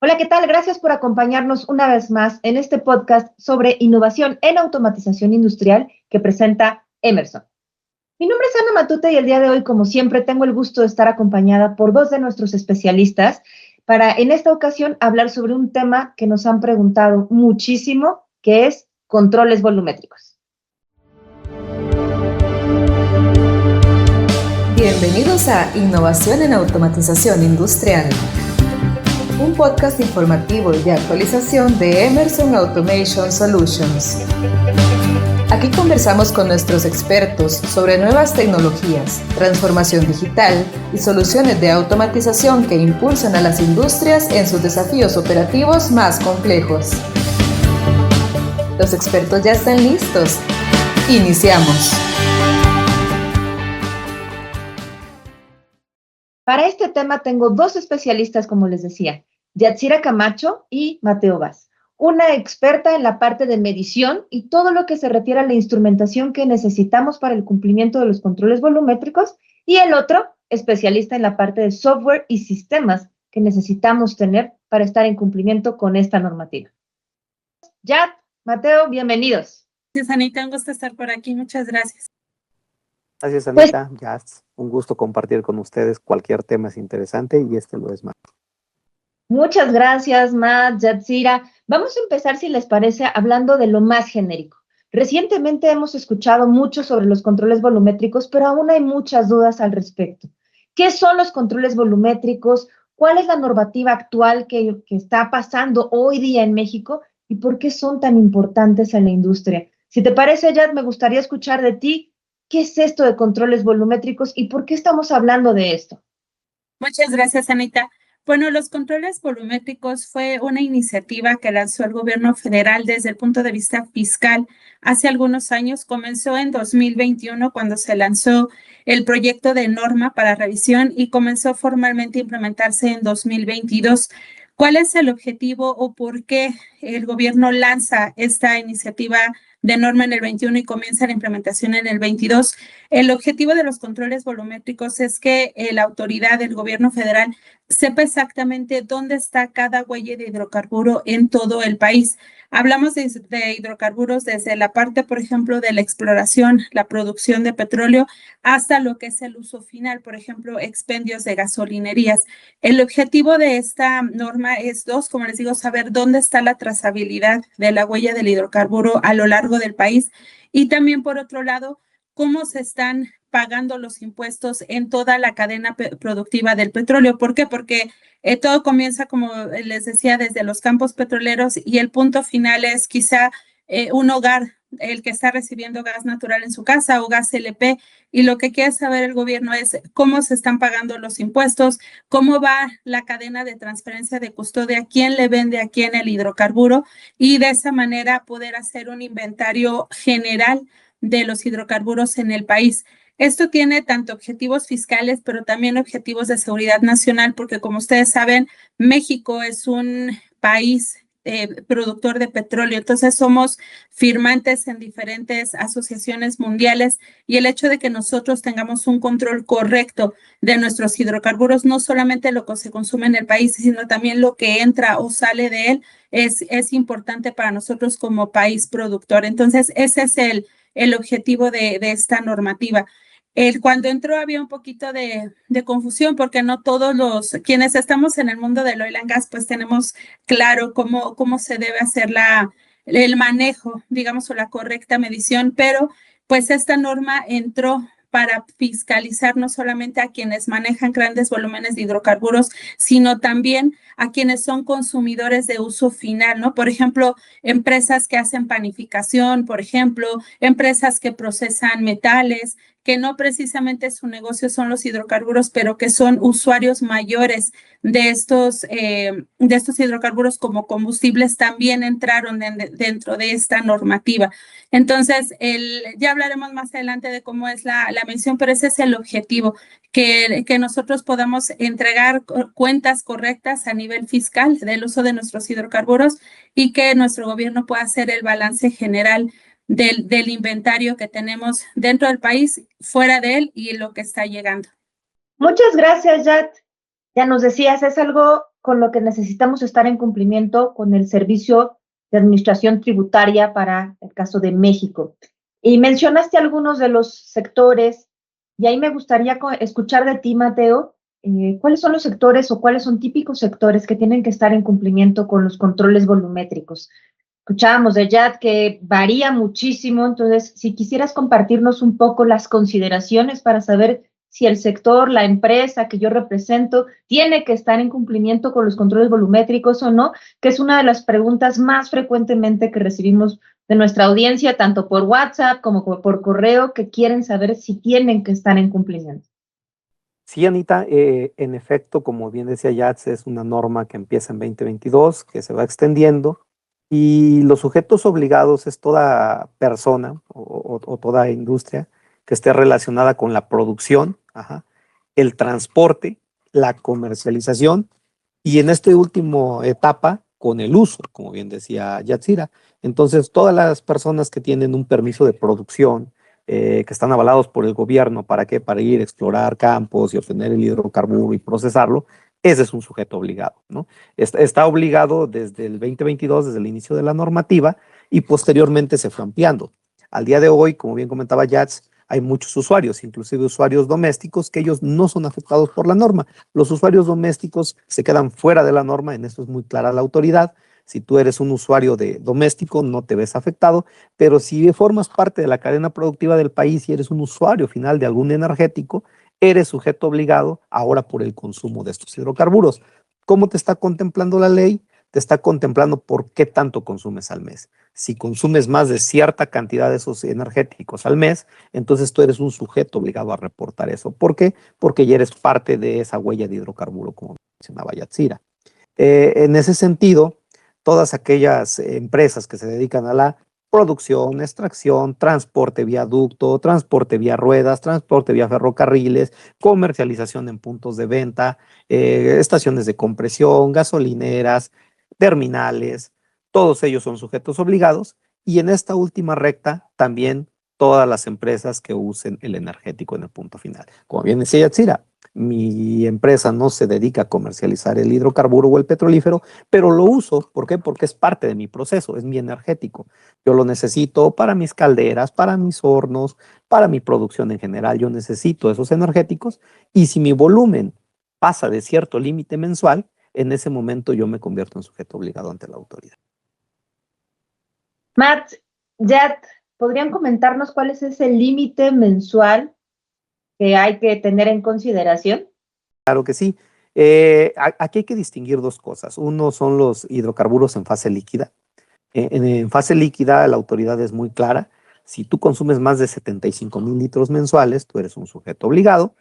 Hola, ¿qué tal? Gracias por acompañarnos una vez más en este podcast sobre innovación en automatización industrial que presenta Emerson. Mi nombre es Ana Matute y el día de hoy, como siempre, tengo el gusto de estar acompañada por dos de nuestros especialistas para, en esta ocasión, hablar sobre un tema que nos han preguntado muchísimo, que es controles volumétricos. Bienvenidos a Innovación en Automatización Industrial, un podcast informativo y de actualización de Emerson Automation Solutions. Aquí conversamos con nuestros expertos sobre nuevas tecnologías, transformación digital y soluciones de automatización que impulsan a las industrias en sus desafíos operativos más complejos. Los expertos ya están listos. Iniciamos. Para este tema tengo dos especialistas, como les decía, Yatsira Camacho y Mateo Vaz, una experta en la parte de medición y todo lo que se refiere a la instrumentación que necesitamos para el cumplimiento de los controles volumétricos, y el otro, especialista en la parte de software y sistemas que necesitamos tener para estar en cumplimiento con esta normativa. Yat, Mateo, bienvenidos. Gracias, Anita, un gusto estar por aquí, muchas gracias. Gracias, Anita. Ya es un gusto compartir con ustedes. Cualquier tema es interesante y este lo es más. Muchas gracias, Matt, Yatsira. Vamos a empezar, si les parece, hablando de lo más genérico. Recientemente hemos escuchado mucho sobre los controles volumétricos, pero aún hay muchas dudas al respecto. ¿Qué son los controles volumétricos? ¿Cuál es la normativa actual que está pasando hoy día en México? ¿Y por qué son tan importantes en la industria? Si te parece, Yat, me gustaría escuchar de ti, ¿qué es esto de controles volumétricos y por qué estamos hablando de esto? Muchas gracias, Anita. Bueno, los controles volumétricos fue una iniciativa que lanzó el gobierno federal desde el punto de vista fiscal hace algunos años. Comenzó en 2021 cuando se lanzó el proyecto de norma para revisión y comenzó formalmente a implementarse en 2022. ¿Cuál es el objetivo o por qué el gobierno lanza esta iniciativa de norma en el 21 y comienza la implementación en el 22? El objetivo de los controles volumétricos es que la autoridad del gobierno federal sepa exactamente dónde está cada huella de hidrocarburo en todo el país. Hablamos de hidrocarburos desde la parte, por ejemplo, de la exploración, la producción de petróleo, hasta lo que es el uso final, por ejemplo, expendios de gasolinerías. El objetivo de esta norma es dos, como les digo, saber dónde está la trazabilidad de la huella del hidrocarburo a lo largo del país y también, por otro lado, cómo se están pagando los impuestos en toda la cadena productiva del petróleo. ¿Por qué? Porque todo comienza, como les decía, desde los campos petroleros y el punto final es quizá un hogar, el que está recibiendo gas natural en su casa o gas LP, y lo que quiere saber el gobierno es cómo se están pagando los impuestos, cómo va la cadena de transferencia de custodia, quién le vende a quién el hidrocarburo, y de esa manera poder hacer un inventario general de los hidrocarburos en el país. Esto tiene tanto objetivos fiscales, pero también objetivos de seguridad nacional, porque como ustedes saben, México es un país productor de petróleo, entonces somos firmantes en diferentes asociaciones mundiales y el hecho de que nosotros tengamos un control correcto de nuestros hidrocarburos, no solamente lo que se consume en el país, sino también lo que entra o sale de él, es importante para nosotros como país productor. Entonces, ese es el objetivo de esta normativa. Cuando entró había un poquito de confusión porque no todos los quienes estamos en el mundo del oil and gas pues tenemos claro cómo se debe hacer el manejo, digamos, o la correcta medición, pero pues esta norma entró para fiscalizar no solamente a quienes manejan grandes volúmenes de hidrocarburos, sino también a quienes son consumidores de uso final, ¿no? Por ejemplo, empresas que hacen panificación, por ejemplo, empresas que procesan metales, que no precisamente su negocio son los hidrocarburos, pero que son usuarios mayores de estos hidrocarburos como combustibles, también entraron dentro de esta normativa. Entonces, ya hablaremos más adelante de cómo es la mención, pero ese es el objetivo, que nosotros podamos entregar cuentas correctas a nivel fiscal del uso de nuestros hidrocarburos y que nuestro gobierno pueda hacer el balance general del inventario que tenemos dentro del país, fuera de él y lo que está llegando. Muchas gracias, Yat. Ya nos decías, es algo con lo que necesitamos estar en cumplimiento con el Servicio de Administración Tributaria para el caso de México. Y mencionaste algunos de los sectores, y ahí me gustaría escuchar de ti, Mateo, cuáles son los sectores o cuáles son típicos sectores que tienen que estar en cumplimiento con los controles volumétricos. Escuchábamos de Jad que varía muchísimo, entonces si quisieras compartirnos un poco las consideraciones para saber si el sector, la empresa que yo represento, tiene que estar en cumplimiento con los controles volumétricos o no, que es una de las preguntas más frecuentemente que recibimos de nuestra audiencia, tanto por WhatsApp como por correo, que quieren saber si tienen que estar en cumplimiento. Sí, Anita, en efecto, como bien decía Yats, es una norma que empieza en 2022, que se va extendiendo, y los sujetos obligados es toda persona o toda industria que esté relacionada con la producción, el transporte, la comercialización, y en esta última etapa, con el uso, como bien decía Yatsira. Entonces, todas las personas que tienen un permiso de producción, que están avalados por el gobierno, ¿para qué? Para ir a explorar campos y obtener el hidrocarburo y procesarlo, ese es un sujeto obligado, ¿no? Está obligado desde el 2022, desde el inicio de la normativa, y posteriormente se fue ampliando. Al día de hoy, como bien comentaba Yats, hay muchos usuarios, inclusive usuarios domésticos, que ellos no son afectados por la norma. Los usuarios domésticos se quedan fuera de la norma, en esto es muy clara la autoridad. Si tú eres un usuario doméstico, no te ves afectado, pero si formas parte de la cadena productiva del país y eres un usuario final de algún energético, eres sujeto obligado ahora por el consumo de estos hidrocarburos. ¿Cómo te está contemplando la ley? Te está contemplando por qué tanto consumes al mes. Si consumes más de cierta cantidad de esos energéticos al mes, entonces tú eres un sujeto obligado a reportar eso. ¿Por qué? Porque ya eres parte de esa huella de hidrocarburo, como mencionaba Yatsira. En ese sentido, todas aquellas empresas que se dedican a la producción, extracción, transporte vía ducto, transporte vía ruedas, transporte vía ferrocarriles, comercialización en puntos de venta, estaciones de compresión, gasolineras, terminales, todos ellos son sujetos obligados, y en esta última recta también todas las empresas que usen el energético en el punto final. Como bien decía Yatsira, mi empresa no se dedica a comercializar el hidrocarburo o el petrolífero, pero lo uso. ¿Por qué? Porque es parte de mi proceso, es mi energético. Yo lo necesito para mis calderas, para mis hornos, para mi producción en general. Yo necesito esos energéticos, y si mi volumen pasa de cierto límite mensual, en ese momento yo me convierto en sujeto obligado ante la autoridad. Matt, Jad, ¿podrían comentarnos cuál es ese límite mensual que hay que tener en consideración? Claro que sí. Aquí hay que distinguir dos cosas. Uno son los hidrocarburos en fase líquida. En fase líquida la autoridad es muy clara. Si tú consumes más de 75,000 litros mensuales, tú eres un sujeto obligado.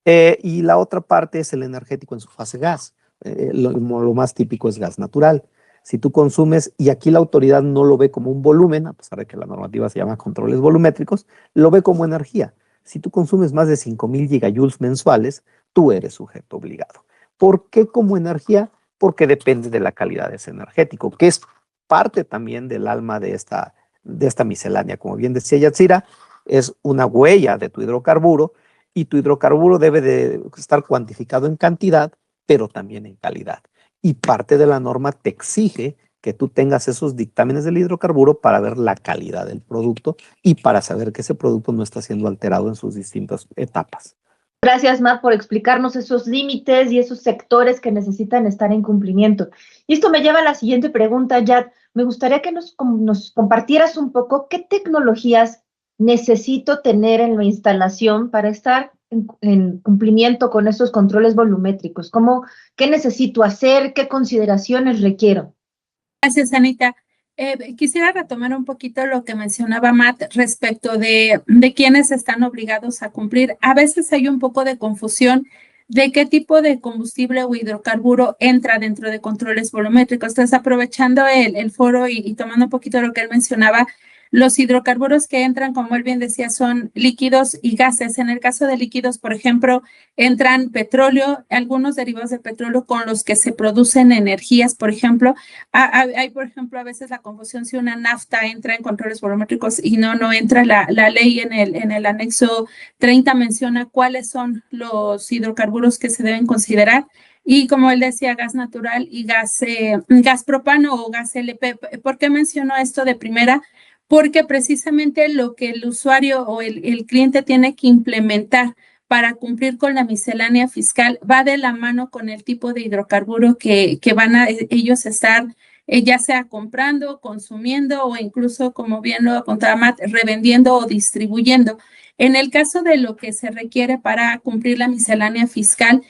Y la otra parte es el energético en su fase gas. Lo más típico es gas natural. Si tú consumes, y aquí la autoridad no lo ve como un volumen, a pesar de que la normativa se llama controles volumétricos, lo ve como energía. Si tú consumes más de 5,000 gigajoules mensuales, tú eres sujeto obligado. ¿Por qué como energía? Porque depende de la calidad de ese energético, que es parte también del alma de esta miscelánea. Como bien decía Yatsira, es una huella de tu hidrocarburo, y tu hidrocarburo debe de estar cuantificado en cantidad, pero también en calidad. Y parte de la norma te exige que tú tengas esos dictámenes del hidrocarburo para ver la calidad del producto y para saber que ese producto no está siendo alterado en sus distintas etapas. Gracias, Matt, por explicarnos esos límites y esos sectores que necesitan estar en cumplimiento. Y esto me lleva a la siguiente pregunta, Jad. Me gustaría que nos compartieras un poco qué tecnologías necesito tener en la instalación para estar en cumplimiento con estos controles volumétricos. ¿Qué necesito hacer? ¿Qué consideraciones requiero? Gracias, Anita. Quisiera retomar un poquito lo que mencionaba Matt respecto de quiénes están obligados a cumplir. A veces hay un poco de confusión de qué tipo de combustible o hidrocarburo entra dentro de controles volumétricos. Entonces, aprovechando el foro y tomando un poquito lo que él mencionaba, Los hidrocarburos que entran, como él bien decía, son líquidos y gases. En el caso de líquidos, por ejemplo, entran petróleo, algunos derivados de petróleo con los que se producen energías, por ejemplo. Hay, por ejemplo, a veces la confusión si una nafta entra en controles volumétricos y no entra. La ley en el anexo 30 menciona cuáles son los hidrocarburos que se deben considerar. Y como él decía, gas natural y gas propano o gas LP. ¿Por qué menciono esto de primera? Porque precisamente lo que el usuario o el cliente tiene que implementar para cumplir con la miscelánea fiscal va de la mano con el tipo de hidrocarburo que van a ellos estar ya sea comprando, consumiendo o incluso, como bien lo apuntaba Matt, revendiendo o distribuyendo. En el caso de lo que se requiere para cumplir la miscelánea fiscal,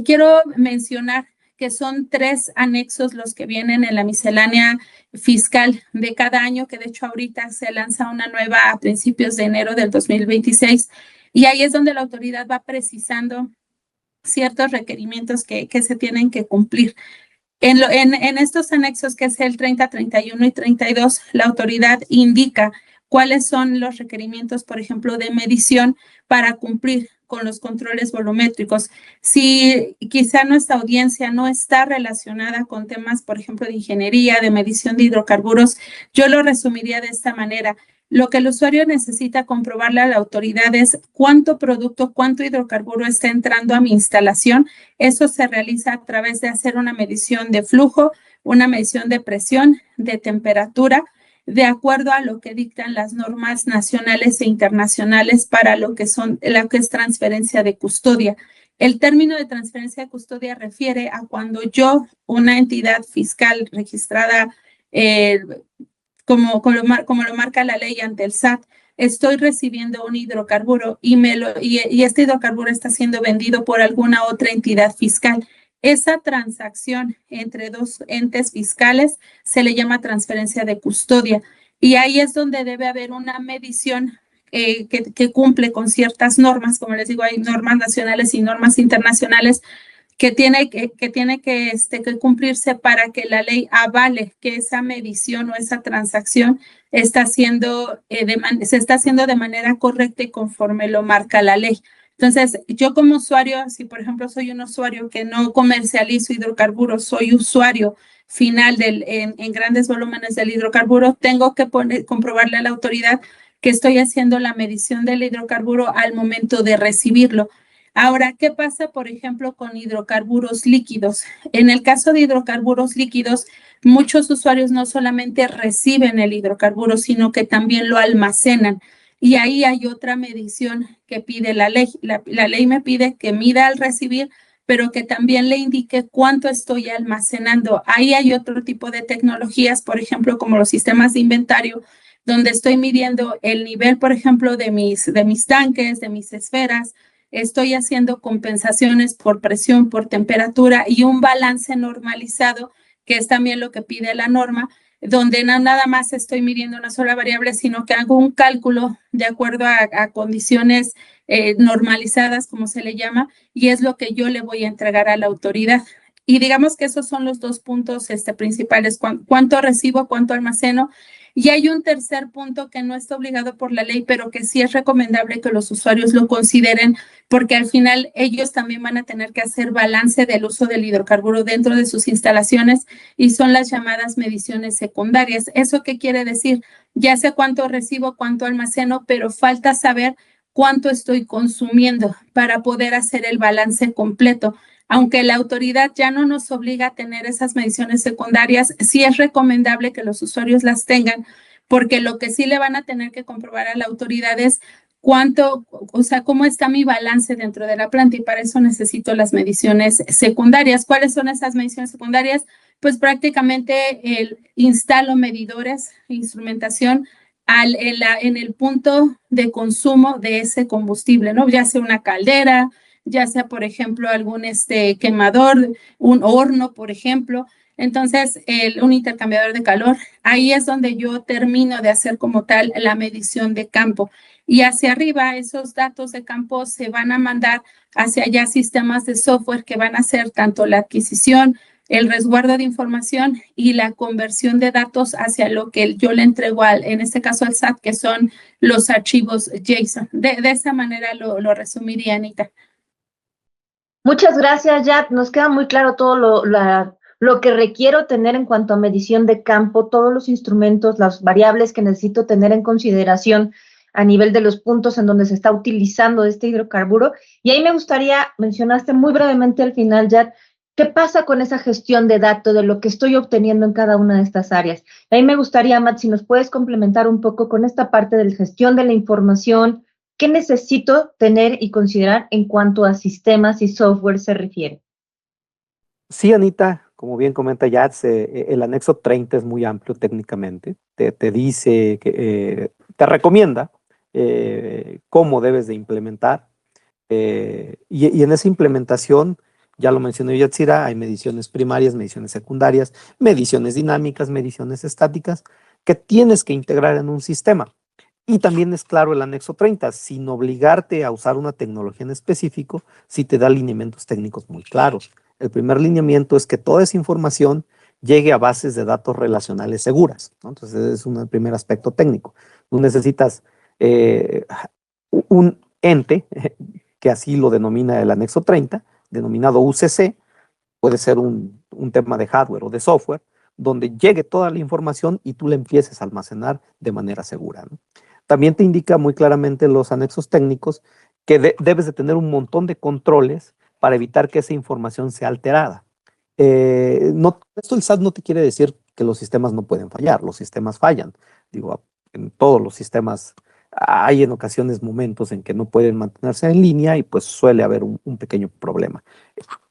quiero mencionar que son 3 anexos los que vienen en la miscelánea fiscal de cada año, que de hecho ahorita se lanza una nueva a principios de enero del 2026, y ahí es donde la autoridad va precisando ciertos requerimientos que se tienen que cumplir. En estos anexos, que es el 30, 31 y 32, la autoridad indica cuáles son los requerimientos, por ejemplo, de medición para cumplir con los controles volumétricos. Si quizá nuestra audiencia no está relacionada con temas, por ejemplo, de ingeniería, de medición de hidrocarburos, yo lo resumiría de esta manera. Lo que el usuario necesita comprobarle a la autoridad es cuánto producto, cuánto hidrocarburo está entrando a mi instalación. Eso se realiza a través de hacer una medición de flujo, una medición de presión, de temperatura, de acuerdo a lo que dictan las normas nacionales e internacionales para lo que es transferencia de custodia. El término de transferencia de custodia refiere a cuando yo, una entidad fiscal registrada como lo marca la ley ante el SAT, estoy recibiendo un hidrocarburo y este hidrocarburo está siendo vendido por alguna otra entidad fiscal. Esa transacción entre 2 entes fiscales se le llama transferencia de custodia, y ahí es donde debe haber una medición que cumple con ciertas normas. Como les digo, hay normas nacionales y normas internacionales que tiene que cumplirse para que la ley avale que esa medición o esa transacción se está haciendo de manera correcta y conforme lo marca la ley. Entonces, yo como usuario, si por ejemplo soy un usuario que no comercializo hidrocarburos, soy usuario final en grandes volúmenes del hidrocarburo, tengo que comprobarle a la autoridad que estoy haciendo la medición del hidrocarburo al momento de recibirlo. Ahora, ¿qué pasa, por ejemplo, con hidrocarburos líquidos? En el caso de hidrocarburos líquidos, muchos usuarios no solamente reciben el hidrocarburo, sino que también lo almacenan. Y ahí hay otra medición que pide la ley. La ley me pide que mida al recibir, pero que también le indique cuánto estoy almacenando. Ahí hay otro tipo de tecnologías, por ejemplo, como los sistemas de inventario, donde estoy midiendo el nivel, por ejemplo, de mis tanques, de mis esferas. Estoy haciendo compensaciones por presión, por temperatura y un balance normalizado, que es también lo que pide la norma, donde no nada más estoy midiendo una sola variable, sino que hago un cálculo de acuerdo a condiciones normalizadas, como se le llama, y es lo que yo le voy a entregar a la autoridad. Y digamos que esos son los 2 puntos principales: cuánto recibo, cuánto almaceno. Y hay un tercer punto que no está obligado por la ley, pero que sí es recomendable que los usuarios lo consideren, porque al final ellos también van a tener que hacer balance del uso del hidrocarburo dentro de sus instalaciones, y son las llamadas mediciones secundarias. ¿Eso qué quiere decir? Ya sé cuánto recibo, cuánto almaceno, pero falta saber cuánto estoy consumiendo para poder hacer el balance completo. Aunque la autoridad ya no nos obliga a tener esas mediciones secundarias, sí es recomendable que los usuarios las tengan, porque lo que sí le van a tener que comprobar a la autoridad es cómo está mi balance dentro de la planta, y para eso necesito las mediciones secundarias. ¿Cuáles son esas mediciones secundarias? Pues prácticamente instalo medidores, instrumentación en el punto de consumo de ese combustible, ¿no? Ya sea una caldera, ya sea, por ejemplo, algún quemador, un horno, por ejemplo. Entonces, un intercambiador de calor, ahí es donde yo termino de hacer como tal la medición de campo. Y hacia arriba, esos datos de campo se van a mandar hacia allá sistemas de software que van a hacer tanto la adquisición, el resguardo de información y la conversión de datos hacia lo que yo le entrego en este caso al SAT, que son los archivos JSON. De esa manera lo resumiría, Anita. Muchas gracias, Yat. Nos queda muy claro todo lo que requiero tener en cuanto a medición de campo, todos los instrumentos, las variables que necesito tener en consideración a nivel de los puntos en donde se está utilizando este hidrocarburo. Y ahí me gustaría, mencionaste muy brevemente al final, Yat, ¿qué pasa con esa gestión de datos, de lo que estoy obteniendo en cada una de estas áreas? Ahí me gustaría, Matt, si nos puedes complementar un poco con esta parte de la gestión de la información. ¿Qué necesito tener y considerar en cuanto a sistemas y software se refiere? Sí, Anita, como bien comenta Yats, el anexo 30 es muy amplio técnicamente. Te dice que te recomienda cómo debes de implementar. Y en esa implementación, ya lo mencionó Yatsira, hay mediciones primarias, mediciones secundarias, mediciones dinámicas, mediciones estáticas, que tienes que integrar en un sistema. Y también es claro el anexo 30, sin obligarte a usar una tecnología en específico, sí te da lineamientos técnicos muy claros. El primer lineamiento es que toda esa información llegue a bases de datos relacionales seguras, ¿no? Entonces, ese es un primer aspecto técnico. Tú necesitas un ente, que así lo denomina el anexo 30, denominado UCC, puede ser un tema de hardware o de software, donde llegue toda la información y tú la empieces a almacenar de manera segura, ¿no? También te indica muy claramente los anexos técnicos que debes de tener un montón de controles para evitar que esa información sea alterada. Esto el SAT no te quiere decir que los sistemas no pueden fallar, los sistemas fallan. Digo, en todos los sistemas hay en ocasiones momentos en que no pueden mantenerse en línea y pues suele haber un pequeño problema.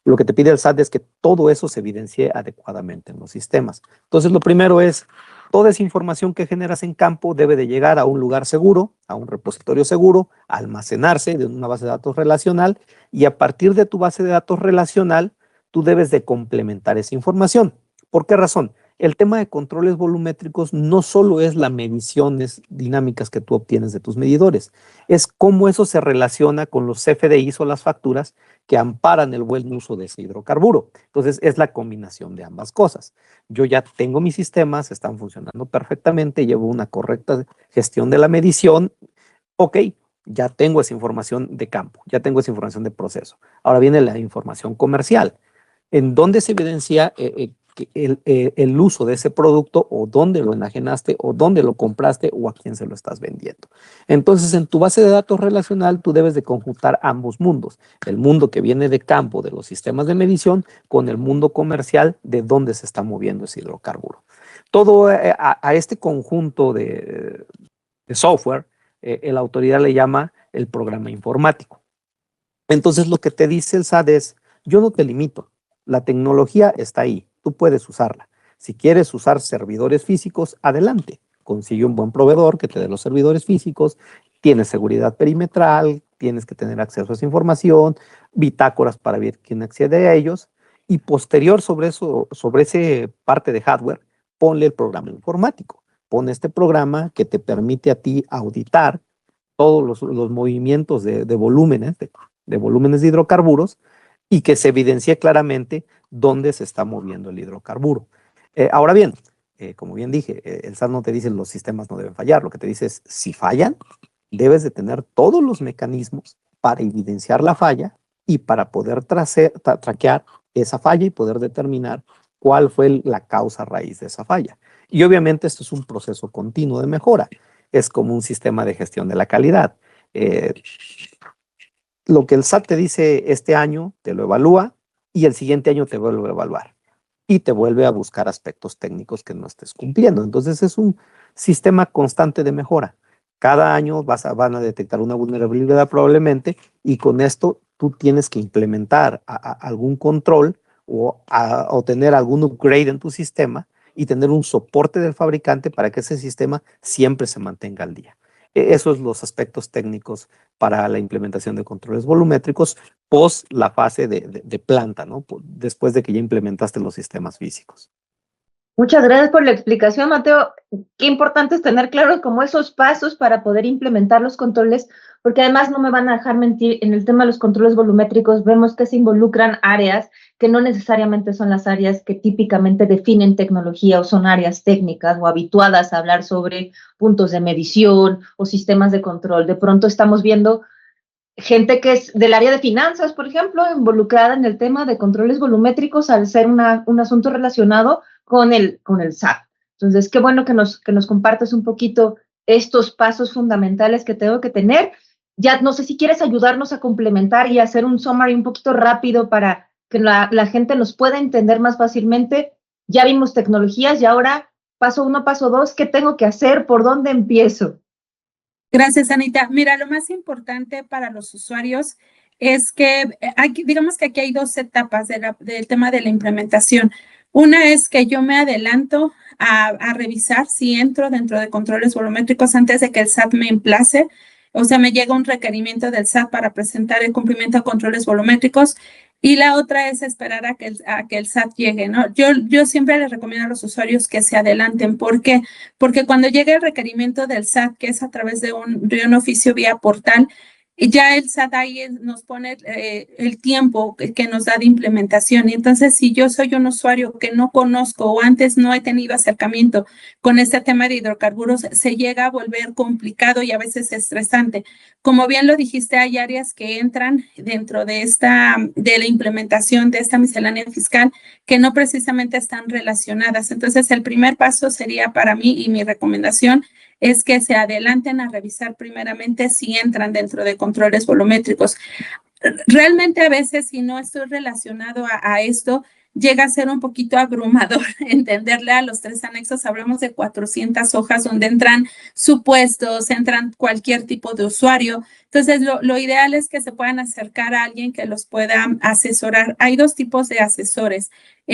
Lo que te pide el SAT es que todo eso se evidencie adecuadamente en los sistemas. Entonces, lo primero es, toda esa información que generas en campo debe de llegar a un lugar seguro, a un repositorio seguro, almacenarse de una base de datos relacional, y a partir de tu base de datos relacional, tú debes de complementar esa información. ¿Por qué razón? El tema de controles volumétricos no solo es las mediciones dinámicas que tú obtienes de tus medidores, es cómo eso se relaciona con los CFDIs o las facturas que amparan el buen uso de ese hidrocarburo. Entonces, es la combinación de ambas cosas. Yo ya tengo mis sistemas, están funcionando perfectamente, llevo una correcta gestión de la medición. Ok, ya tengo esa información de campo, ya tengo esa información de proceso. Ahora viene la información comercial, en dónde se evidencia el uso de ese producto, o dónde lo enajenaste, o dónde lo compraste, o a quién se lo estás vendiendo. Entonces, en tu base de datos relacional, tú debes de conjuntar ambos mundos, el mundo que viene de campo de los sistemas de medición con el mundo comercial de dónde se está moviendo ese hidrocarburo. Todo a este conjunto de software, la autoridad le llama el programa informático. Entonces, lo que te dice el SAT es, yo no te limito, la tecnología está ahí, tú puedes usarla. Si quieres usar servidores físicos, adelante. Consigue un buen proveedor que te dé los servidores físicos, tienes seguridad perimetral, tienes que tener acceso a esa información, bitácoras para ver quién accede a ellos, y posterior sobre eso, sobre ese parte de hardware, ponle el programa informático. Pon este programa que te permite a ti auditar todos los movimientos de volúmenes, de volúmenes de hidrocarburos, y que se evidencie claramente dónde se está moviendo el hidrocarburo. Ahora bien, como bien dije, el SAT no te dice los sistemas no deben fallar, lo que te dice es, si fallan, debes de tener todos los mecanismos para evidenciar la falla y para poder traquear esa falla y poder determinar cuál fue la causa raíz de esa falla. Y obviamente esto es un proceso continuo de mejora, es como un sistema de gestión de la calidad. Lo que el SAT te dice este año, te lo evalúa, y el siguiente año te vuelve a evaluar y te vuelve a buscar aspectos técnicos que no estés cumpliendo. Entonces es un sistema constante de mejora. Cada año van a detectar una vulnerabilidad probablemente, y con esto tú tienes que implementar algún control o tener algún upgrade en tu sistema y tener un soporte del fabricante para que ese sistema siempre se mantenga al día. Esos son los aspectos técnicos para la implementación de controles volumétricos post la fase de planta, ¿no? Después de que ya implementaste los sistemas físicos. Muchas gracias por la explicación, Mateo. Qué importante es tener claros como esos pasos para poder implementar los controles, porque además no me van a dejar mentir, en el tema de los controles volumétricos vemos que se involucran áreas que no necesariamente son las áreas que típicamente definen tecnología o son áreas técnicas o habituadas a hablar sobre puntos de medición o sistemas de control. De pronto estamos viendo gente que es del área de finanzas, por ejemplo, involucrada en el tema de controles volumétricos al ser un asunto relacionado con el SAT. Entonces, qué bueno que nos compartas un poquito estos pasos fundamentales que tengo que tener. Ya no sé si quieres ayudarnos a complementar y hacer un summary un poquito rápido para que la gente nos pueda entender más fácilmente. Ya vimos tecnologías y ahora paso 1, paso 2, ¿qué tengo que hacer? ¿Por dónde empiezo? Gracias, Anita. Mira, lo más importante para los usuarios es que digamos que aquí hay dos etapas del tema de la implementación. Una es que yo me adelanto a revisar si entro dentro de controles volumétricos antes de que el SAT me emplace. O sea, me llega un requerimiento del SAT para presentar el cumplimiento a controles volumétricos. Y la otra es esperar a que el SAT llegue, ¿no? Yo siempre les recomiendo a los usuarios que se adelanten. ¿Por qué? Porque cuando llega el requerimiento del SAT, que es a través de un oficio vía portal, ya el SAT ahí nos pone el tiempo que nos da de implementación. Y entonces, si yo soy un usuario que no conozco o antes no he tenido acercamiento con este tema de hidrocarburos, se llega a volver complicado y a veces estresante. Como bien lo dijiste, hay áreas que entran dentro de la implementación de esta miscelánea fiscal que no precisamente están relacionadas. Entonces, el primer paso sería para mí y mi recomendación es que se adelanten a revisar primeramente si entran dentro de controles volumétricos. Realmente a veces si no estoy relacionado a esto, llega a ser un poquito abrumador entenderle a los 3 anexos. Hablamos de 400 hojas donde entran supuestos, entran cualquier tipo de usuario. Entonces, lo ideal es que se puedan acercar a alguien que los pueda asesorar. Hay 2 tipos de asesores.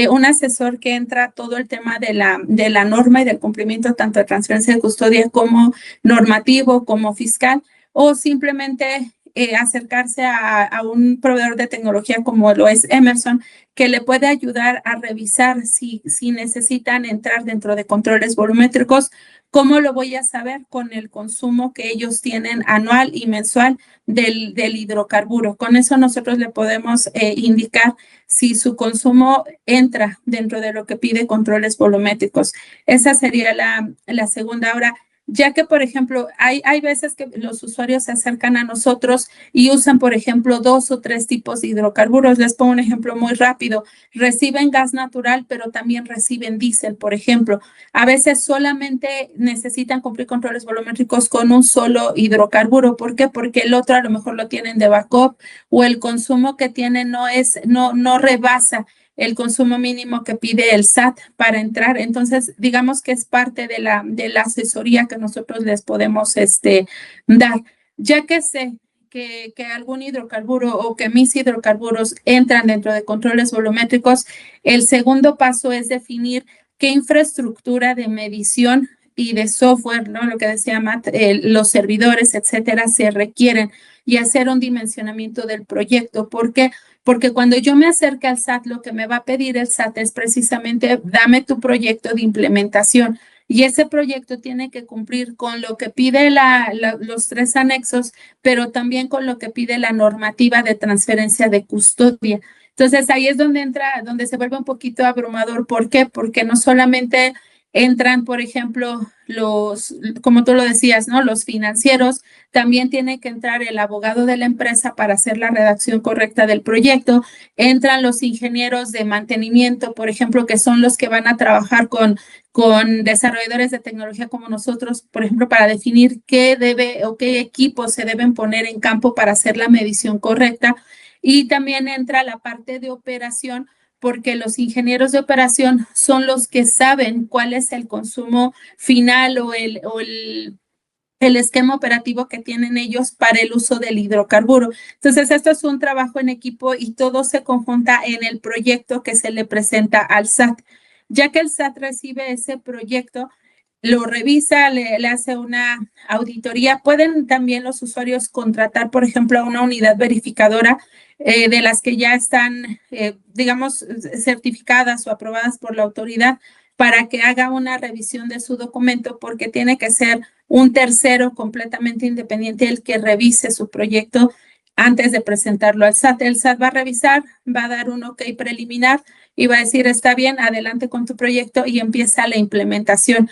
Un asesor que entra todo el tema de la norma y del cumplimiento tanto de transferencia de custodia como normativo, como fiscal, o simplemente acercarse a un proveedor de tecnología como lo es Emerson, que le puede ayudar a revisar si necesitan entrar dentro de controles volumétricos. ¿Cómo lo voy a saber? Con el consumo que ellos tienen anual y mensual del hidrocarburo. Con eso nosotros le podemos indicar si su consumo entra dentro de lo que pide controles volumétricos. Esa sería la segunda. Ahora, ya que, por ejemplo, hay veces que los usuarios se acercan a nosotros y usan, por ejemplo, 2 o 3 tipos de hidrocarburos. Les pongo un ejemplo muy rápido. Reciben gas natural, pero también reciben diésel, por ejemplo. A veces solamente necesitan cumplir controles volumétricos con un solo hidrocarburo. ¿Por qué? Porque el otro a lo mejor lo tienen de backup o el consumo que tienen no rebasa el consumo mínimo que pide el SAT para entrar. Entonces, digamos que es parte de la asesoría que nosotros les podemos dar. Ya que sé que algún hidrocarburo o que mis hidrocarburos entran dentro de controles volumétricos, el segundo paso es definir qué infraestructura de medición y de software, ¿no? Lo que decía Matt, los servidores, etcétera, se requieren y hacer un dimensionamiento del proyecto. ¿Por qué? Porque cuando yo me acerque al SAT, lo que me va a pedir el SAT es precisamente dame tu proyecto de implementación. Y ese proyecto tiene que cumplir con lo que pide los 3 anexos, pero también con lo que pide la normativa de transferencia de custodia. Entonces ahí es donde se vuelve un poquito abrumador. ¿Por qué? Porque no solamente entran, por ejemplo, como tú lo decías, ¿no? Los financieros, también tiene que entrar el abogado de la empresa para hacer la redacción correcta del proyecto. Entran los ingenieros de mantenimiento, por ejemplo, que son los que van a trabajar con desarrolladores de tecnología como nosotros, por ejemplo, para definir qué equipos se deben poner en campo para hacer la medición correcta. Y también entra la parte de operación, porque los ingenieros de operación son los que saben cuál es el consumo final o el esquema operativo que tienen ellos para el uso del hidrocarburo. Entonces, esto es un trabajo en equipo y todo se conjunta en el proyecto que se le presenta al SAT. Ya que el SAT recibe ese proyecto, lo revisa, le hace una auditoría. Pueden también los usuarios contratar, por ejemplo, a una unidad verificadora de las que ya están, digamos, certificadas o aprobadas por la autoridad para que haga una revisión de su documento, porque tiene que ser un tercero completamente independiente el que revise su proyecto antes de presentarlo al SAT. El SAT va a revisar, va a dar un OK preliminar y va a decir, está bien, adelante con tu proyecto y empieza la implementación.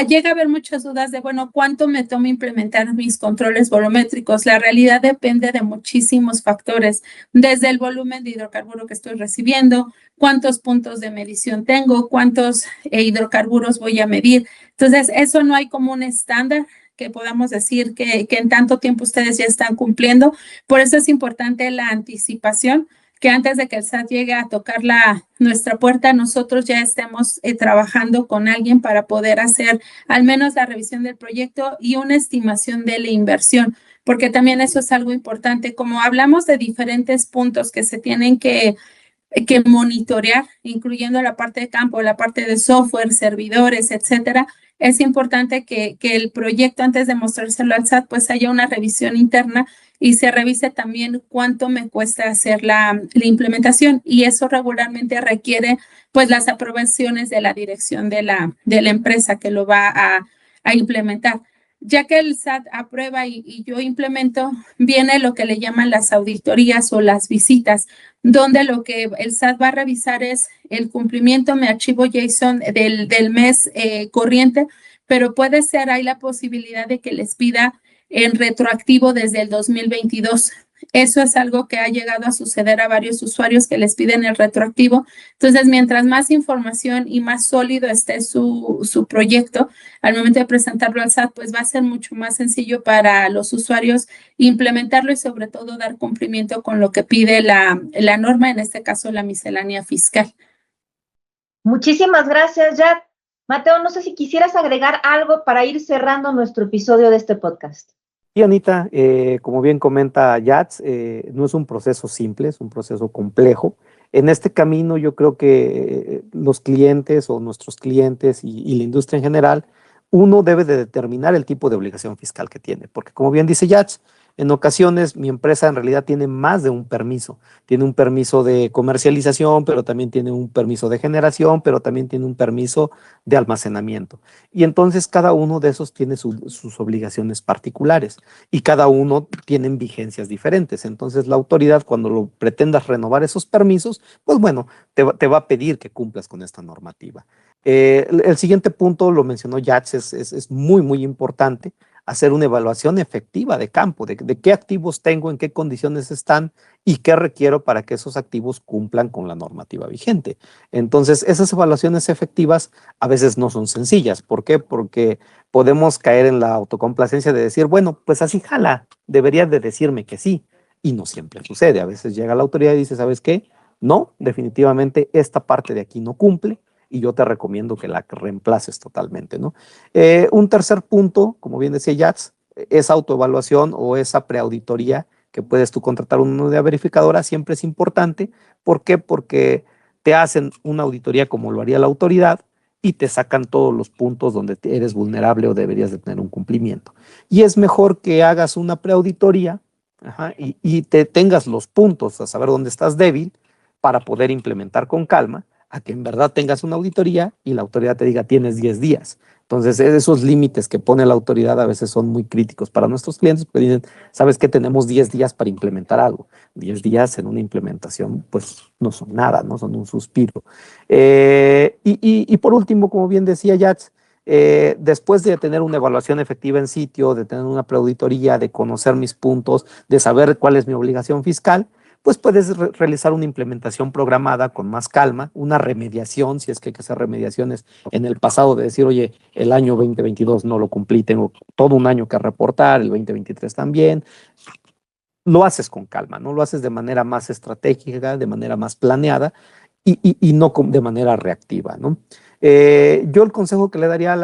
Llega a haber muchas dudas de, bueno, ¿cuánto me toma implementar mis controles volumétricos? La realidad depende de muchísimos factores, desde el volumen de hidrocarburo que estoy recibiendo, cuántos puntos de medición tengo, cuántos hidrocarburos voy a medir. Entonces, eso no hay como un estándar que podamos decir que en tanto tiempo ustedes ya están cumpliendo. Por eso es importante la anticipación, que antes de que el SAT llegue a tocar nuestra puerta, nosotros ya estemos trabajando con alguien para poder hacer al menos la revisión del proyecto y una estimación de la inversión, porque también eso es algo importante. Como hablamos de diferentes puntos que se tienen que monitorear, incluyendo la parte de campo, la parte de software, servidores, etcétera, es importante que el proyecto, antes de mostrárselo al SAT, pues haya una revisión interna y se revise también cuánto me cuesta hacer la implementación, y eso regularmente requiere pues las aprobaciones de la dirección de la empresa que lo va a implementar. Ya que el SAT aprueba y yo implemento, viene lo que le llaman las auditorías o las visitas, donde lo que el SAT va a revisar es el cumplimiento, mi archivo JSON del mes corriente, pero puede ser, hay la posibilidad de que les pida en retroactivo desde el 2022. Eso es algo que ha llegado a suceder a varios usuarios que les piden el retroactivo. Entonces, mientras más información y más sólido esté su proyecto, al momento de presentarlo al SAT, pues va a ser mucho más sencillo para los usuarios implementarlo y sobre todo dar cumplimiento con lo que pide la norma, en este caso la miscelánea fiscal. Muchísimas gracias, Yat. Mateo, no sé si quisieras agregar algo para ir cerrando nuestro episodio de este podcast. Sí, Anita, como bien comenta Yats, no es un proceso simple, es un proceso complejo. En este camino yo creo que los clientes o nuestros clientes y la industria en general, uno debe de determinar el tipo de obligación fiscal que tiene, porque como bien dice Yats, en ocasiones mi empresa en realidad tiene más de un permiso. Tiene un permiso de comercialización, pero también tiene un permiso de generación, pero también tiene un permiso de almacenamiento. Y entonces cada uno de esos tiene sus obligaciones particulares y cada uno tiene vigencias diferentes. Entonces la autoridad, cuando lo pretendas renovar esos permisos, pues bueno, te va a pedir que cumplas con esta normativa. El siguiente punto, lo mencionó Yats, es muy, muy importante: hacer una evaluación efectiva de campo, de qué activos tengo, en qué condiciones están y qué requiero para que esos activos cumplan con la normativa vigente. Entonces, esas evaluaciones efectivas a veces no son sencillas. ¿Por qué? Porque podemos caer en la autocomplacencia de decir, bueno, pues así jala, deberías de decirme que sí. Y no siempre sucede. A veces llega la autoridad y dice, ¿sabes qué? No, definitivamente esta parte de aquí no cumple y yo te recomiendo que la reemplaces totalmente, ¿no? Un tercer punto, como bien decía Yats, esa autoevaluación o esa preauditoría que puedes tú contratar una unidad verificadora siempre es importante. ¿Por qué? Porque te hacen una auditoría como lo haría la autoridad y te sacan todos los puntos donde eres vulnerable o deberías de tener un cumplimiento. Y es mejor que hagas una preauditoría y te tengas los puntos a saber dónde estás débil para poder implementar con calma, a que en verdad tengas una auditoría y la autoridad te diga tienes 10 días. Entonces, esos límites que pone la autoridad a veces son muy críticos para nuestros clientes, porque dicen, ¿sabes qué? Tenemos 10 días para implementar algo. 10 días en una implementación, pues no son nada, no son un suspiro. Y por último, como bien decía Yats, después de tener una evaluación efectiva en sitio, de tener una preauditoría, de conocer mis puntos, de saber cuál es mi obligación fiscal, pues puedes realizar una implementación programada con más calma, una remediación, si es que hay que hacer remediaciones en el pasado, de decir, oye, el año 2022 no lo cumplí, tengo todo un año que reportar, el 2023 también. Lo haces con calma, ¿no? Lo haces de manera más estratégica, de manera más planeada y no de manera reactiva, ¿no? Yo el consejo que le daría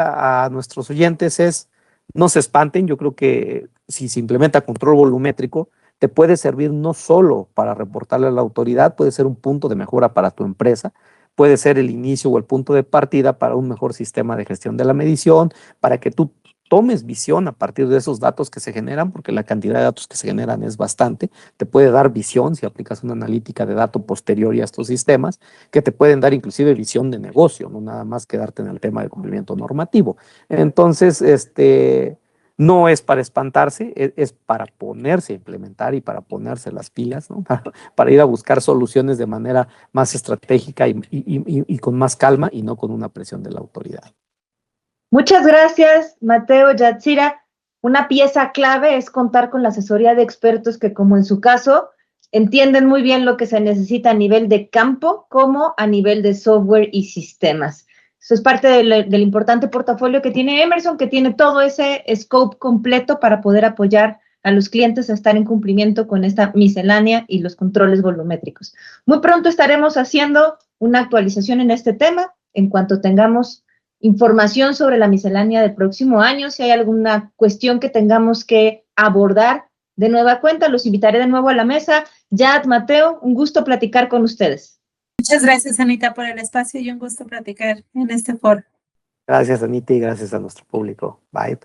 a nuestros oyentes es, no se espanten. Yo creo que si se implementa control volumétrico, te puede servir no solo para reportarle a la autoridad, puede ser un punto de mejora para tu empresa, puede ser el inicio o el punto de partida para un mejor sistema de gestión de la medición, para que tú tomes visión a partir de esos datos que se generan, porque la cantidad de datos que se generan es bastante. Te puede dar visión si aplicas una analítica de dato posterior a estos sistemas, que te pueden dar inclusive visión de negocio, no nada más quedarte en el tema de cumplimiento normativo. Entonces, no es para espantarse, es para ponerse a implementar y para ponerse las pilas, ¿no? Para ir a buscar soluciones de manera más estratégica y con más calma y no con una presión de la autoridad. Muchas gracias, Mateo, Yatsira. Una pieza clave es contar con la asesoría de expertos que, como en su caso, entienden muy bien lo que se necesita a nivel de campo como a nivel de software y sistemas. Eso es parte del importante portafolio que tiene Emerson, que tiene todo ese scope completo para poder apoyar a los clientes a estar en cumplimiento con esta miscelánea y los controles volumétricos. Muy pronto estaremos haciendo una actualización en este tema en cuanto tengamos información sobre la miscelánea del próximo año. Si hay alguna cuestión que tengamos que abordar de nueva cuenta, los invitaré de nuevo a la mesa. Yad, Mateo, un gusto platicar con ustedes. Muchas gracias, Anita, por el espacio y un gusto platicar en este foro. Gracias, Anita, y gracias a nuestro público. Bye.